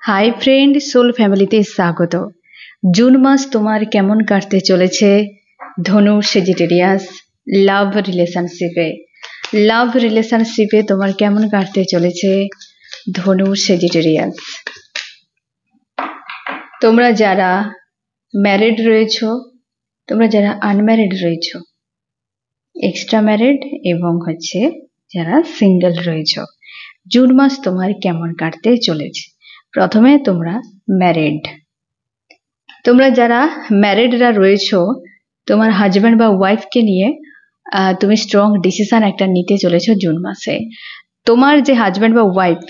Hi friend, soul ফ্যামিলিতে স্বাগত। June মাস তোমার কেমন কাটতে চলেছে? ধনু সেজিটেরিয়াস লাভ রিলেশনশিপে তোমার কেমন কাটতে চলেছে? ধনু সেজিটেরিয়াস। তোমরা যারা ম্যারিড রয়েছো, তোমরা যারা আনম্যারিড রয়েছো, এক্সট্রা ম্যারিড এবং যারা সিঙ্গেল রয়েছো, জুন মাস তোমার কেমন কাটতে চলেছে? প্রথমে তোমরা ম্যারিড। তোমরা যারা ম্যারিডরা রয়েছো, তোমার হাজব্যান্ড বা ওয়াইফকে নিয়ে তুমি স্ট্রং ডিসিশন একটা নিতে চলেছো জুন মাসে। তোমার যে হাজব্যান্ড বা ওয়াইফ,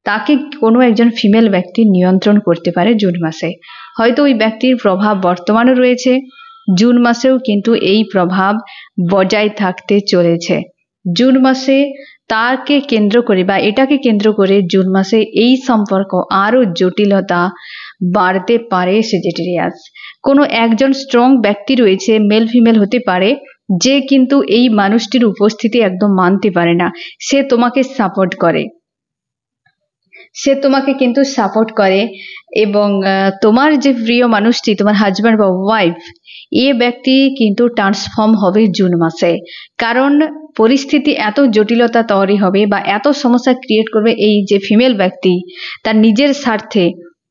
তাকে কোনো একজন ফিমেল ব্যক্তি নিয়ন্ত্রণ করতে পারে জুন মাসে। হয়তো ওই ব্যক্তির প্রভাব বর্তমানে রয়েছে, জুন মাসেও কিন্তু এই প্রভাব বজায় থাকতে চলেছে। জুন মাসে তাকে কেন্দ্র করে বা এটাকে কেন্দ্র করে জুন মাসে এই সম্পর্ক আরো জটিলতা বাড়তে পারে। সেজিটেরিয়াস, কোনো একজন স্ট্রং ব্যক্তি রয়েছে, মেল ফিমেল হতে পারে, যে কিন্তু এই মানুষটির উপস্থিতি একদম মানতে পারে না। সে তোমাকে সাপোর্ট করে এবং তোমার যে প্রিয় মানুষটি, তোমার হাজব্যান্ড বা ওয়াইফ, এ ব্যক্তি কিন্তু ট্রান্সফর্ম হবে জুন মাসে। কারণ পরিস্থিতি এত জটিলতা তৈরি হবে বা এত সমস্যা ক্রিয়েট করবে এই যে ফিমেল ব্যক্তি, তার নিজের স্বার্থে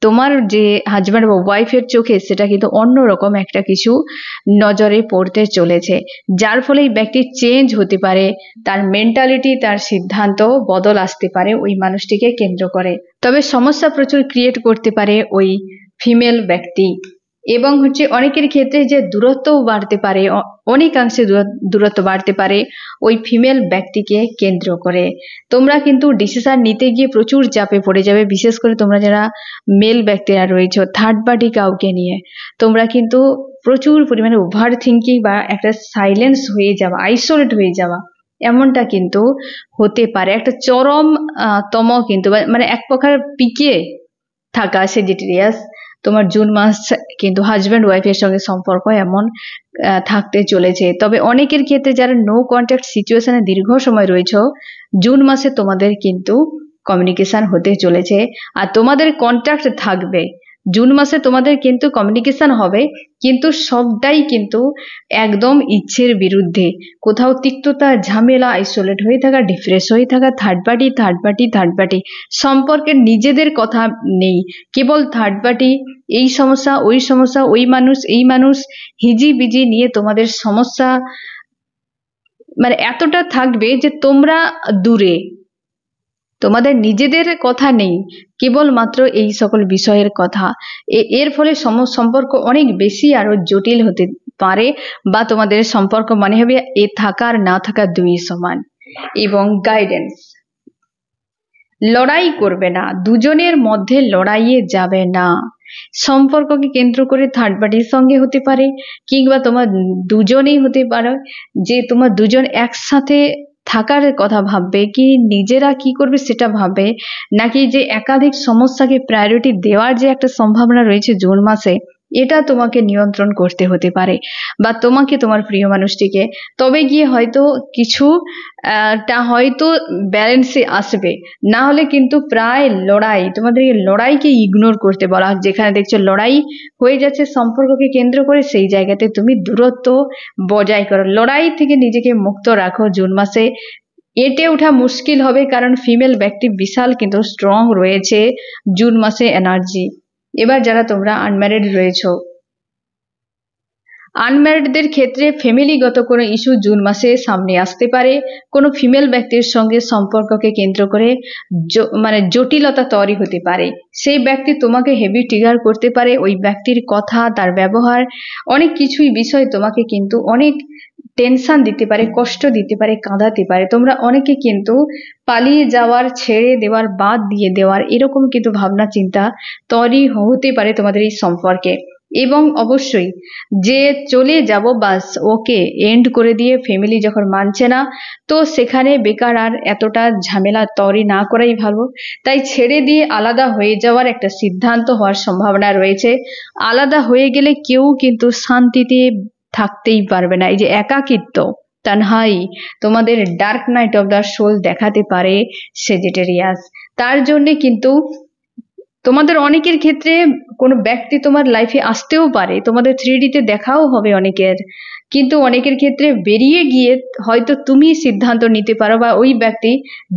তোমার যে হাজব্যান্ড বা ওয়াইফের চোখে সেটা কিন্তু অন্যরকম একটা কিছু নজরে পড়তে চলেছে, যার ফলে এই ব্যক্তি চেঞ্জ হতে পারে, তার মেন্টালিটি, তার সিদ্ধান্ত বদল আসতে পারে ওই মানুষটিকে কেন্দ্র করে। তবে সমস্যা প্রচুর ক্রিয়েট করতে পারে ওই ফিমেল ব্যক্তি এবং অনেকের ক্ষেত্রে যে দূরত্বও বাড়তে পারে, অনেকাংশে দূরত্ব বাড়তে পারে ওই ফিমেল ব্যক্তিকে কেন্দ্র করে। তোমরা কিন্তু ডিসিশন নিতে গিয়ে প্রচুর চাপে পড়ে যাবে, বিশেষ করে তোমরা যারা মেল ব্যক্তিরা রয়েছে থার্ড পার্টি কাউকে নিয়ে। তোমরা কিন্তু প্রচুর পরিমাণে ওভার থিঙ্কিং বা একটা সাইলেন্স হয়ে যাওয়া, আইসোলেট হয়ে যাওয়া, এমনটা কিন্তু হতে পারে। একটা চরম তম কিন্তু মানে এক প্রকার পিকে থাকা সেজিটেরিয়াস, তোমার জুন মাস কিন্তু হাজব্যান্ড ওয়াইফের সঙ্গে সম্পর্ক এমন থাকতে চলেছে। তবে অনেকের ক্ষেত্রে যারা নো কন্ট্যাক্ট সিচুয়েশনে দীর্ঘ সময় রয়েছে, জুন মাসে তোমাদের কিন্তু কমিউনিকেশন হতে চলেছে আর তোমাদের কন্ট্যাক্ট থাকবে। জুন মাসে তোমাদের কিন্তু কমিউনিকেশন হবে, কিন্তু সবটাই কিন্তু একদম ইচ্ছের বিরুদ্ধে। কোথাও তিক্ততা, ঝামেলা, আইসোলেট হয়ে থাকা, ডিপ্রেস হয়ে থাকা, থার্ড পার্টি সম্পর্কের নিজেদের কথা নেই, কেবল থার্ড পার্টি, এই সমস্যা, ওই মানুষ, এই মানুষ, হিজি বিজি নিয়ে তোমাদের সমস্যা মানে এতটা থাকবে যে তোমরা দূরে, তোমাদের নিজেদের কথা নেই, কেবলমাত্র এই সকল বিষয়ের কথা। এর ফলে সম্পর্ক অনেক বেশি আরো জটিল হতে পারে বা তোমাদের সম্পর্ক মনে হবে এ থাকার না থাকা দুই সমান। এবং গাইডেন্স, লড়াই করবে না, দুজনের মধ্যে লড়াইয়ে যাবে না। সম্পর্ককে কেন্দ্র করে থার্ড পার্টির সঙ্গে হতে পারে, কিংবা তোমার দুজনেই হতে পারে, যে তোমার দুজন একসাথে থাকার কথা ভাববে, কি নিজেরা কি করবে সেটা ভাববে, নাকি যে একাধিক সমস্যাকে প্রায়োরিটি দেওয়ার যে একটা সম্ভাবনা রয়েছে জুন মাসে, এটা তোমাকে নিয়ন্ত্রণ করতে হতে পারে বা তোমাকে তোমার প্রিয় মানুষটিকে। তবে গিয়ে হয়তো কিছুটা হয়তো ব্যালেন্সে আসবে, না হলে কিন্তু প্রায় লড়াই, তোমাদের এই লড়াইকে ইগনোর করতে বলা। যেখানে দেখছো লড়াই হয়ে যাচ্ছে সম্পর্ককে কেন্দ্র করে, সেই জায়গাতে তুমি দূরত্ব বজায় করো, লড়াই থেকে নিজেকে মুক্ত রাখো। জুন মাসে এটে ওঠা মুশকিল হবে, কারণ ফিমেল ব্যক্তি বিশাল কিন্তু স্ট্রং রয়েছে জুন মাসে এনার্জি। এবার যারা তোমরা আনম্যারিড রয়েছো, আনম্যারিডদের ক্ষেত্রে ফ্যামিলিগত কোনো ইস্যু জুন মাসে সামনে আসতে পারে। কোনো ফিমেল ব্যক্তির সঙ্গে সম্পর্ককে কেন্দ্র করে মানে জটিলতা তৈরি হতে পারে। সেই ব্যক্তি তোমাকে হেভি ট্রিগার করতে পারে, ওই ব্যক্তির কথা, তার ব্যবহার, অনেক কিছুই বিষয় তোমাকে কিন্তু অনেক টেনশন দিতে পারে, কষ্ট দিতে পারে, কাঁদাতে পারে। তোমরা অনেকে কিন্তু পালিয়ে যাওয়ার, ছেড়ে দেওয়ার, বাদ দিয়ে দেওয়ার এরকম কিন্তু ভাবনা চিন্তা তৈরি হতে পারে তোমাদের এই সম্পর্কে। এবং অবশ্যই যে চলে যাব বাস, ওকে এন্ড করে দিয়ে ফ্যামিলি যখন মানছে না, তো সেখানে বেকার আর এতটা ঝামেলা তৈরি না করাই ভালো। তাই ছেড়ে দিয়ে আলাদা হয়ে যাওয়ার একটা সিদ্ধান্ত হওয়ার সম্ভাবনা রয়েছে। আলাদা হয়ে গেলে কেউ কিন্তু শান্তিতে থাকতেই পারবে না। এই যে একাকিত্ব, তানহাই তোমাদের dark night of the soul দেখাতে পারে সেজিটেরিয়াস। তার জন্য কিন্তু তোমাদের অনেকের ক্ষেত্রে কোনো ব্যক্তি তোমার লাইফে আসতেও পারে, তোমাদের 3D তে দেখাও হবে অনেকের, কিন্তু অনেকের ক্ষেত্রে বেরিয়ে গিয়ে হয়তো তুমি সিদ্ধান্ত নিতে পারো বা ওই ব্যক্তি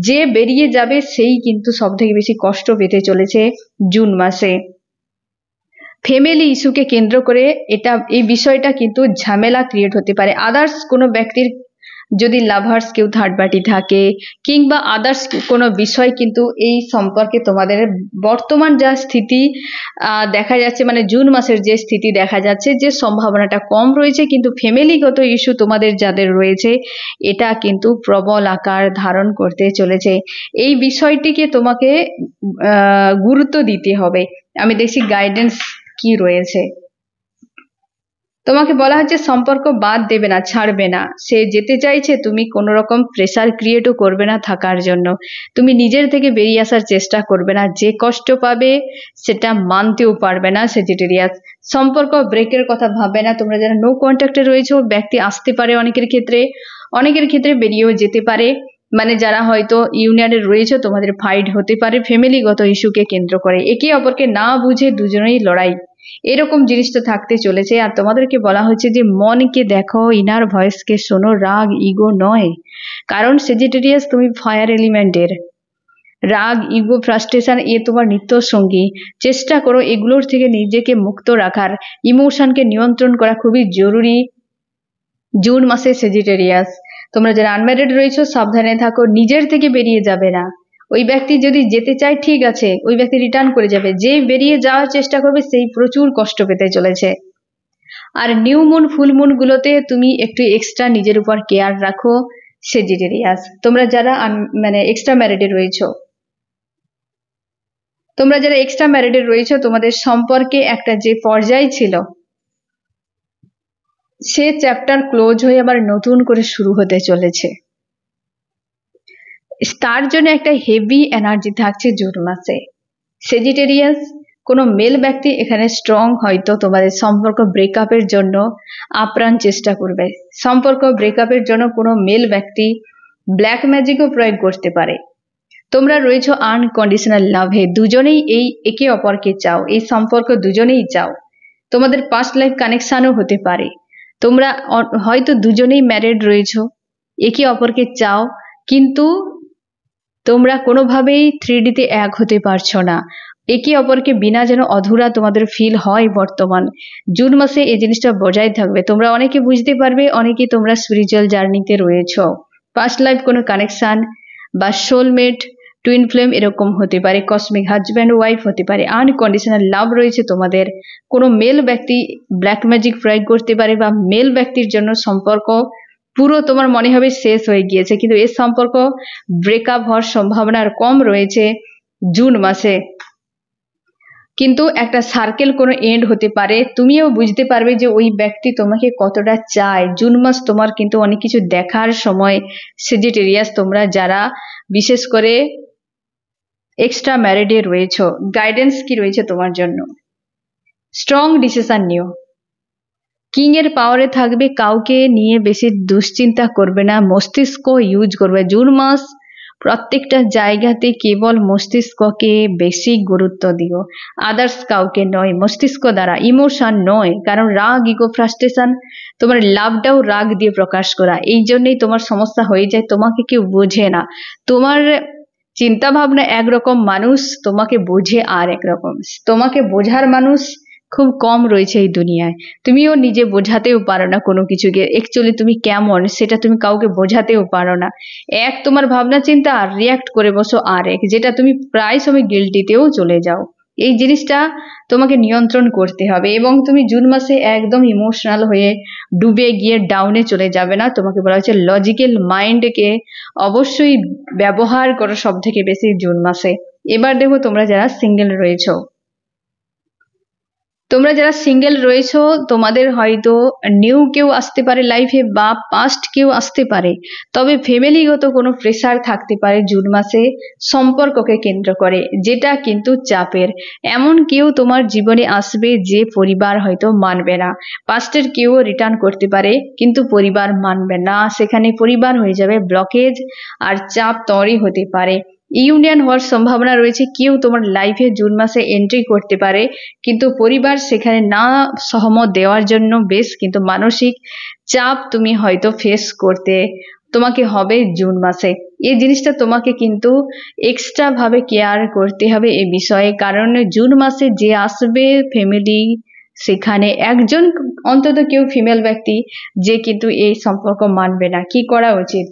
যে বেরিয়ে যাবে সেই কিন্তু সব থেকে বেশি কষ্ট পেতে চলেছে জুন মাসে। ফ্যামিলি ইস্যুকে কেন্দ্র করে এই বিষয়টা কিন্তু ঝামেলা ক্রিয়েট হতে পারে। আদার্স কোনো ব্যক্তির যদি লাভার্স কেউ থার্ড পার্টি থাকে কিংবা আদার্স কোনো বিষয় কিন্তু এই সম্পর্কে তোমাদের বর্তমান যা স্থিতি দেখা যাচ্ছে, মানে জুন মাসের যে স্থিতি দেখা যাচ্ছে, যে সম্ভাবনাটা কম রয়েছে, কিন্তু ফ্যামিলিগত ইস্যু তোমাদের যাদের রয়েছে এটা কিন্তু প্রবল আকার ধারণ করতে চলেছে। এই বিষয়টিকে তোমাকে গুরুত্ব দিতে হবে। আমি দেখছি গাইডেন্স কি রয়েছে, তোমাকে বলা হচ্ছে সম্পর্ক বাদ দেবে না, ছাড়বে না। সে যেতে চাইছে, তুমি কোনো রকম প্রেসার ক্রিয়েটও করবে না থাকার জন্য, তুমি নিজের থেকে বেরিয়ে আসার চেষ্টা করবে না। যে কষ্ট পাবে সেটা মানতেও পারবে না সেজিটেরিয়াস। সম্পর্ক ব্রেকের কথা ভাববে না। তোমরা যারা নো কন্ট্যাক্টে রয়েছে, ব্যক্তি আসতে পারে অনেকের ক্ষেত্রে বেরিয়েও যেতে পারে। মানে যারা হয়তো ইউনিয়নে রয়েছে, তোমাদের ফাইট হতে পারে ফ্যামিলিগত ইস্যুকে কেন্দ্র করে, একে অপরকে না বুঝে দুজনেই লড়াই, এরকম জিনিসটা থাকতে চলেছে। আর তোমাদেরকে বলা হচ্ছে যে মনকে দেখো, ইনার ভয়েসকে শোনো, রাগ ইগো নয়। কারণ সেজিটেরিয়াস তুমি ফায়ার এলিমেন্টের, রাগ ইগো ফ্রাস্ট্রেশন এ তোমার নিত্য সঙ্গী। চেষ্টা করো এগুলোর থেকে নিজেকে মুক্ত রাখার, ইমোশনকে নিয়ন্ত্রণ করা খুবই জরুরি জুন মাসে সেজিটেরিয়াস। তোমরা যারা আনম্যারিড রয়েছো সাবধানে থাকো, নিজের থেকে বেরিয়ে যাবে না। ওই ব্যক্তি যদি যেতে চায় ঠিক আছে, ওই ব্যক্তি রিটার্ন করে যাবে, যে বেরিয়ে যাওয়ার চেষ্টা করবে সেই প্রচুর কষ্ট পেতে চলেছে। আর নিউ মুন ফুল মুন গুলোতে তুমি একটু এক্সট্রা নিজের উপর কেয়ার রাখো সেজিটেরিয়াস। তোমরা যারা এক্সট্রা ম্যারিডে রয়েছো, তোমাদের সম্পর্কে একটা যে পর্যায় ছিল সে চ্যাপ্টার ক্লোজ হয়ে আবার নতুন করে শুরু হতে চলেছে। তার জন্য একটা হেভি এনার্জি থাকছে জুন মাসে। সেজিটেরিয়াস কোনো মেল ব্যক্তি এখানে স্ট্রং হয়তো তোমাদের সম্পর্ক ব্রেকআপের জন্য আপ্রাণ চেষ্টা করবে। সম্পর্ক ব্রেকআপের জন্য কোনো মেল ব্যক্তি ব্ল্যাক ম্যাজিকও প্রয়োগ করতে পারে। তোমরা রয়েছো আনকন্ডিশনাল লাভে, দুজনেই এই একে অপরকে চাও, এই সম্পর্ক দুজনেই চাও। তোমাদের পাস্ট লাইফ কানেকশনও হতে পারে। তোমরা হয়তো দুজনেই ম্যারিড রয়েছো, একে অপরকে চাও, কিন্তু তোমরা কোনোভাবেই 3D তে এক হতে পারছো না। একে অপরকে বিনা যেন অধুরা তোমাদের ফিল হয় বর্তমান জুন মাসে। এই জিনিসটা বজায় থাকবে। তোমরা অনেকে বুঝতে পারবে, অনেকে তোমরা স্পিরিচুয়াল জার্নিতে রয়েছো। পাস্ট লাইফ কোনো কানেকশন বা সোলমেট, টুইন ফ্লেম এরকম হতে পারে, কসমিক হাজব্যান্ড ওয়াইফ হতে পারে, আনকন্ডিশনাল লাভ রয়েছে তোমাদের। কোনো মেল ব্যক্তি ব্ল্যাক ম্যাজিক প্রয়োগ করতে পারে বা মেল ব্যক্তির জন্য সম্পর্ক পুরো তোমার মনে হবে শেষ হয়ে গিয়েছে, কিন্তু এর সম্পর্ক ব্রেকআপ হওয়ার সম্ভাবনা কম রয়েছে জুন মাসে। কিন্তু একটা সার্কেল কোনো এন্ড হতে পারে, তুমিও বুঝতে পারবে যে ওই ব্যক্তি তোমাকে কতটা চায়। জুন মাস তোমার কিন্তু অনেক কিছু দেখার সময় সেজিটেরিয়াস। তোমরা যারা বিশেষ করে এক্সট্রা ম্যারিডে রয়েছো, গাইডেন্স কি রয়েছে তোমার জন্য? স্ট্রং ডিসিশন নিও। কিং এর পাওয়ারে থাকবে, কাউকে নিয়ে বেশি দুশ্চিন্তা করবে না, মস্তিষ্ক ইউজ করবে। জুন মাস প্রত্যেকটা জায়গাতে কেবল মস্তিষ্ককে বেশি গুরুত্ব দিও, আদার্স কাউকে নয়। মস্তিষ্ক দ্বারা, ইমোশন নয়। কারণ রাগ ইগো ফ্রাস্ট্রেশন, তোমার লাভটাও রাগ দিয়ে প্রকাশ করা, এই জন্যই তোমার সমস্যা হয়ে যায়। তোমাকে কেউ বোঝে না, তোমার চিন্তা ভাবনা একরকম, মানুষ তোমাকে বোঝে আর একরকম। তোমাকে বোঝার মানুষ খুব কম রয়েছে এই দুনিয়ায়। তুমিও নিজে বোঝাতেও পারো না কোনো কিছুকে, অ্যাকচুয়ালি তুমি কেমন সেটা তুমি কাউকে বোঝাতেও পারো না। এক তোমার ভাবনা চিন্তা আর রিয়াক্ট করে বসো আর এক, যেটা তুমি প্রায় সময় গিল্টিতেও চলে যাও। এই জিনিসটা তোমাকে নিয়ন্ত্রণ করতে হবে এবং তুমি জুন মাসে একদম ইমোশনাল হয়ে ডুবে গিয়ে ডাউনে চলে যাবে না। তোমাকে বলা হচ্ছে লজিক্যাল মাইন্ডকে অবশ্যই ব্যবহার করো সব থেকে বেশি জুন মাসে। এবার দেখো তোমরা যারা সিঙ্গেল রয়েছো, তোমাদের হয়তো নিউ কেউ আসতে পারে লাইফে বা পাস্ট কেউ আসতে পারে, তবে ফ্যামিলিগত কোনো প্রেসার থাকতে পারে জুন মাসে সম্পর্ককে কেন্দ্র করে, যেটা কিন্তু চাপের। এমন কেউ তোমার জীবনে আসবে যে পরিবার হয়তো মানবে না। পাস্টের কেউ রিটার্ন করতে পারে কিন্তু পরিবার মানবে না, সেখানে পরিবার হয়ে যাবে ব্লকেজ আর চাপ তৈরি হতে পারে। ইউনিয়ন হওয়ার সম্ভাবনা রয়েছে, কেউ তোমার লাইফে জুন মাসে এন্ট্রি করতে পারে, কিন্তু পরিবার সেখানে না সহমত দেওয়ার জন্য বেশ কিন্তু মানসিক চাপ তুমি হয়তো ফেস করতে তোমাকে হবে জুন মাসে। এই জিনিসটা তোমাকে কিন্তু এক্সট্রা ভাবে কেয়ার করতে হবে এই বিষয়ে, কারণ জুন মাসে যে আসবে ফ্যামিলি, সেখানে একজন অন্তত কেউ ফিমেল ব্যক্তি যে কিন্তু এই সম্পর্ক মানবে না। কি করা উচিত?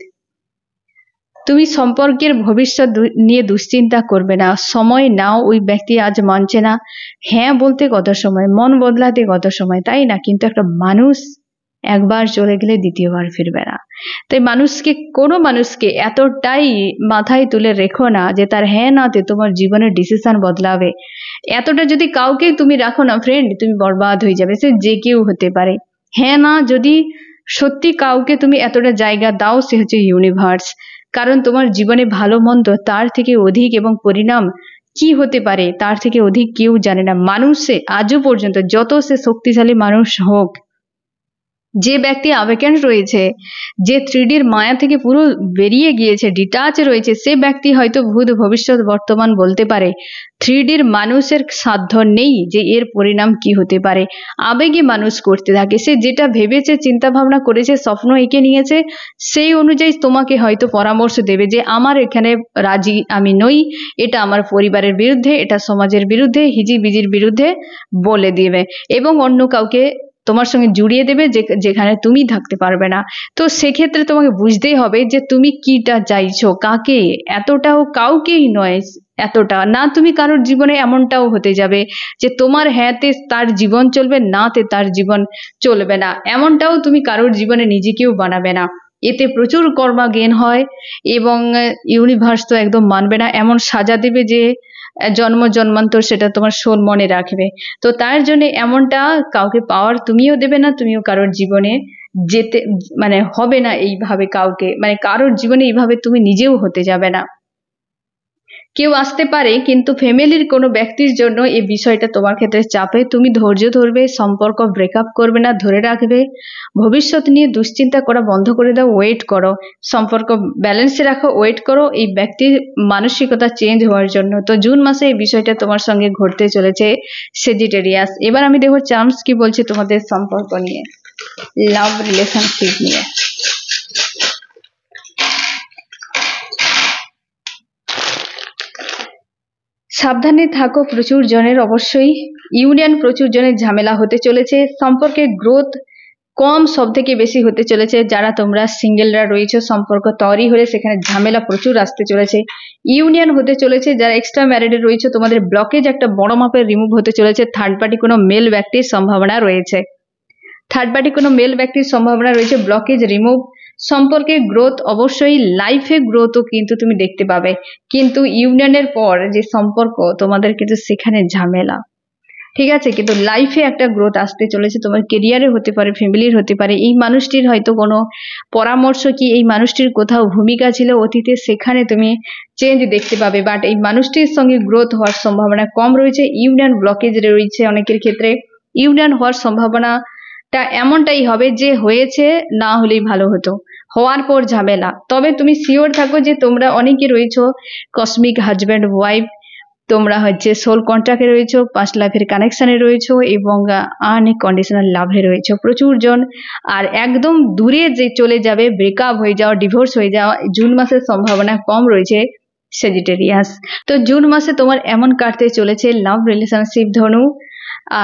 তুমি সম্পর্কের ভবিষ্যৎ নিয়ে দুশ্চিন্তা করবে না, সময় নাও। ওই ব্যক্তি আজ মানছে না, হ্যাঁ বলতে কত সময়, মন বদলাতে কত সময়, তাই না? কিন্তু একটা মানুষ একবার চলে গেলে দ্বিতীয়বার ফিরবে না। তাই কোনো মানুষকে এতটাই মাথায় তুলে রেখো না যে তার হ্যাঁ নাতে তোমার জীবনের ডিসিশন বদলাবে। এতটা যদি কাউকে তুমি রাখো না ফ্রেন্ড, তুমি বরবাদ হয়ে যাবে। সে যে কেউ হতে পারে। হ্যাঁ না যদি সত্যি কাউকে তুমি এতটা জায়গা দাও, সে হচ্ছে ইউনিভার্স। কারণ তোমার জীবনে ভালো মন্দ তার থেকে অধিক এবং পরিণাম কি হতে পারে তার থেকে অধিক কেউ জানে না। মানুষে আজও পর্যন্ত যত সে শক্তিশালী মানুষ হোক, যে ব্যক্তি আবেকেন্ট রয়েছে, যে 3Dর মায়া থেকে পুরো বেরিয়ে গিয়েছে, ডিটাচ রয়েছে, সে ব্যক্তি হয়তো ভূত ভবিষ্যৎ বর্তমান বলতে পারে। 3Dর মানুষের সাধ্য নেই যে এর পরিণাম কি হতে পারে। আবেগে মানুষ করতে থাকে, সে যেটা ভেবেছে, চিন্তা ভাবনা করেছে, স্বপ্ন এঁকে নিয়েছে, সেই অনুযায়ী তোমাকে হয়তো পরামর্শ দেবে যে আমার এখানে রাজি আমি নই, এটা আমার পরিবারের বিরুদ্ধে, এটা সমাজের বিরুদ্ধে, হিজিবিজির বিরুদ্ধে বলে দিবে এবং অন্য কাউকে তোমার সঙ্গে জুড়িয়ে দেবে যেখানে তুমি থাকতে পারবে না। তো সেক্ষেত্রে তোমাকে বুঝতেই হবে যে তুমি কিটা চাইছো, কাকে। এতটাও কাউকেই নয়, এতটা না তুমি কারোর জীবনে এমনটাও হতে যাবে যে তোমার হ্যাঁতে তার জীবন চলবে, নাতে তার জীবন চলবে না, এমনটাও তুমি কারোর জীবনে নিজেকেও বানাবে না। এতে প্রচুর কর্মা জ্ঞান হয় এবং ইউনিভার্স তো একদম মানবে না, এমন সাজা দেবে যে জন্ম জন্মান্তর সেটা তোমার সোল মনে রাখবে। তো তার জন্য এমনটা কাউকে পাওয়ার তুমিও দেবে না, তুমিও কারোর জীবনে যেতে হবে না এইভাবে কাউকে, কারোর জীবনে এইভাবে তুমি নিজেও হতে যাবে না। কেউ আসতে পারে, কিন্তু ফ্যামিলির কোনো ব্যক্তির জন্য এই বিষয়টা তোমার ক্ষেত্রে চাপে। তুমি ধৈর্য ধরবে, সম্পর্ক ব্রেকআপ করবে না, ধরে রাখবে। ভবিষ্যৎ নিয়ে দুশ্চিন্তা করা বন্ধ করে দাও, ওয়েট করো, সম্পর্ক ব্যালেন্সে রাখো, ওয়েট করো এই ব্যক্তির মানসিকতা চেঞ্জ হওয়ার জন্য। তো জুন মাসে এই বিষয়টা তোমার সঙ্গে ঘটতে চলেছে সেজিটেরিয়াস। এবার আমি দেখো চার্মস কি বলছে তোমাদের সম্পর্ক নিয়ে, লাভ রিলেশনশিপ নিয়ে। সাবধানে থাকো প্রচুর জনের, অবশ্যই ইউনিয়ন প্রচুর জনের ঝামেলা হতে চলেছে, সম্পর্কের গ্রোথ কম সব থেকে বেশি হতে চলেছে। যারা তোমরা সিঙ্গেলরা রয়েছে, সম্পর্ক তৈরি হলে সেখানে ঝামেলা প্রচুর আসতে চলেছে। ইউনিয়ন হতে চলেছে, যারা এক্সট্রা ম্যারিডে রয়েছে তোমাদের ব্লকেজ একটা বড় মাপের রিমুভ হতে চলেছে। থার্ড পার্টি কোনো মেল ব্যক্তির সম্ভাবনা রয়েছে, ব্লকেজ রিমুভ, সম্পর্কে গ্রোথ, অবশ্যই লাইফে গ্রোথও কিন্তু তুমি দেখতে পাবে। কিন্তু ইউনিয়নের পর যে সম্পর্ক তোমাদের কিন্তু সেখানে ঝামেলা, ঠিক আছে? কিন্তু লাইফে একটা গ্রোথ আসতে চলেছে, তোমার কেরিয়ারে হতে পারে, ফ্যামিলির হতে পারে। এই মানুষটির হয়তো কোনো পরামর্শ কি এই মানুষটির কোথাও ভূমিকা ছিল অতীতে, সেখানে তুমি চেঞ্জ দেখতে পাবে। বাট এই মানুষটির সঙ্গে গ্রোথ হওয়ার সম্ভাবনা কম রয়েছে। ইউনিয়ন ব্লকেজ রয়েছে অনেকের ক্ষেত্রে। ইউনিয়ন হওয়ার সম্ভাবনাটা এমনটাই হবে যে হয়েছে, না হলেই ভালো হতো, হওয়ার পর ঝামেলা। তবে তুমি শিওর থাকো যে তোমরা অনেকে রয়েছো কসমিক হাজব্যান্ড ওয়াইফ, তোমরা হচ্ছে সোল কন্ট্রাক্টে রয়েছো, পাস্ট লাইফের কানেকশনে রয়েছো এবং আনকন্ডিশনাল লাভে রয়েছো প্রচুর জন। আর একদম দূরে যে চলে যাবে, ব্রেকআপ হয়ে যাওয়া, ডিভোর্স হয়ে যাওয়া, জুন মাসের সম্ভাবনা কম রয়েছে সেজিটেরিয়াস। তো জুন মাসে তোমার এমন কাটতে চলেছে লাভ রিলেশনশিপ ধনু।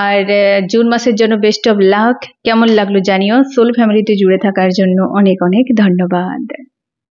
আর জুন মাসের জন্য বেস্ট অফ লাক। কেমন লাগলো জানিও। সোল ফ্যামিলিতে জুড়ে থাকার জন্য অনেক অনেক ধন্যবাদ।